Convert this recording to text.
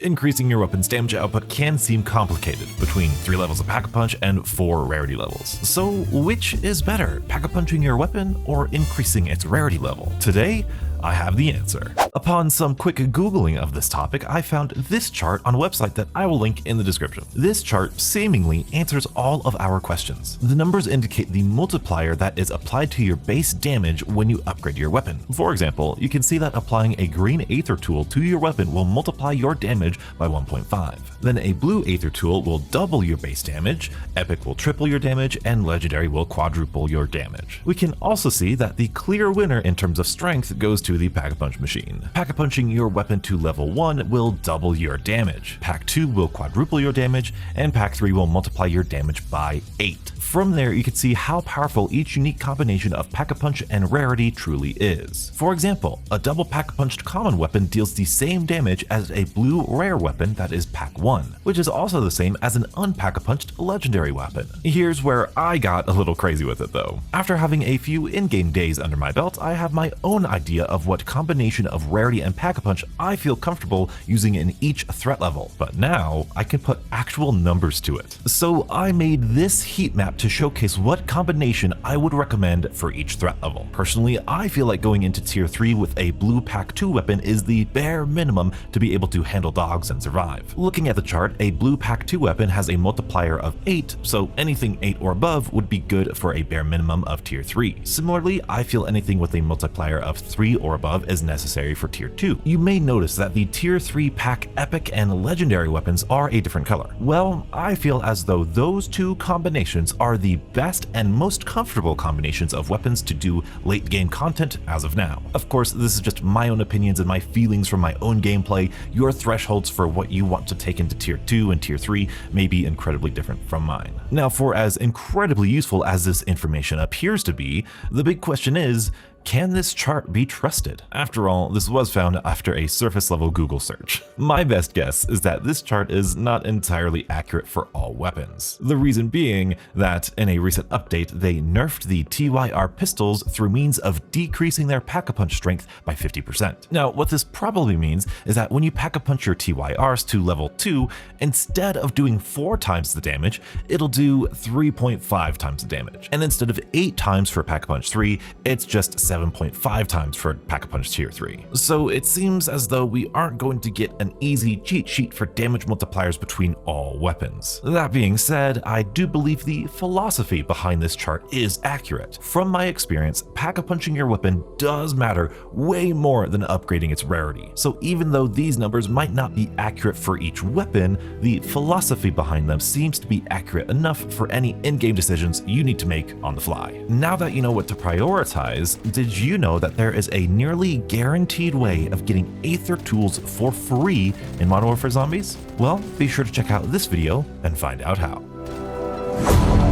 Increasing your weapon's damage output can seem complicated between 3 levels of Pack-a-Punch and 4 rarity levels. So which is better, Pack-a-Punching your weapon or increasing its rarity level? Today, I have the answer. Upon some quick Googling of this topic, I found this chart on a website that I will link in the description. This chart seemingly answers all of our questions. The numbers indicate the multiplier that is applied to your base damage when you upgrade your weapon. For example, you can see that applying a green Aether tool to your weapon will multiply your damage by 1.5. Then a blue Aether tool will double your base damage, Epic will triple your damage, and Legendary will quadruple your damage. We can also see that the clear winner in terms of strength goes to the Pack-a-Punch machine. Pack-a-Punching your weapon to level 1 will double your damage, Pack 2 will quadruple your damage, and Pack 3 will multiply your damage by 8. From there, you can see how powerful each unique combination of Pack-a-Punch and Rarity truly is. For example, a double Pack-a-Punched common weapon deals the same damage as a blue rare weapon that is Pack 1, which is also the same as an unpack-a-punched legendary weapon. Here's where I got a little crazy with it though. After having a few in-game days under my belt, I have my own idea of what combination of Rarity and Pack-a-Punch I feel comfortable using in each threat level, but now I can put actual numbers to it. So I made this heat map to showcase what combination I would recommend for each threat level. Personally, I feel like going into tier 3 with a blue Pack 2 weapon is the bare minimum to be able to handle dogs and survive. Looking at the chart, a blue Pack 2 weapon has a multiplier of 8, so anything 8 or above would be good for a bare minimum of tier 3. Similarly, I feel anything with a multiplier of 3 or above is necessary for tier 2. You may notice that the tier 3 Pack Epic and Legendary weapons are a different color. Well, I feel as though those two combinations are the best and most comfortable combinations of weapons to do late game content as of now. Of course, this is just my own opinions and my feelings from my own gameplay. Your thresholds for what you want to take into tier 2 and tier 3 may be incredibly different from mine. Now, for as incredibly useful as this information appears to be, the big question is, can this chart be trusted? After all, this was found after a surface level Google search. My best guess is that this chart is not entirely accurate for all weapons. The reason being that in a recent update, they nerfed the TYR pistols through means of decreasing their Pack-a-Punch strength by 50%. Now, what this probably means is that when you Pack-a-Punch your TYRs to level 2, instead of doing 4 times the damage, it'll do 3.5 times the damage. And instead of 8 times for Pack-a-Punch 3, it's just 7.5 times for Pack-a-Punch tier 3. So it seems as though we aren't going to get an easy cheat sheet for damage multipliers between all weapons. That being said, I do believe the philosophy behind this chart is accurate. From my experience, Pack-a-Punching your weapon does matter way more than upgrading its rarity. So even though these numbers might not be accurate for each weapon, the philosophy behind them seems to be accurate enough for any in-game decisions you need to make on the fly. Now that you know what to prioritize, did you know that there is a nearly guaranteed way of getting Aether tools for free in Modern Warfare Zombies? Well, be sure to check out this video and find out how.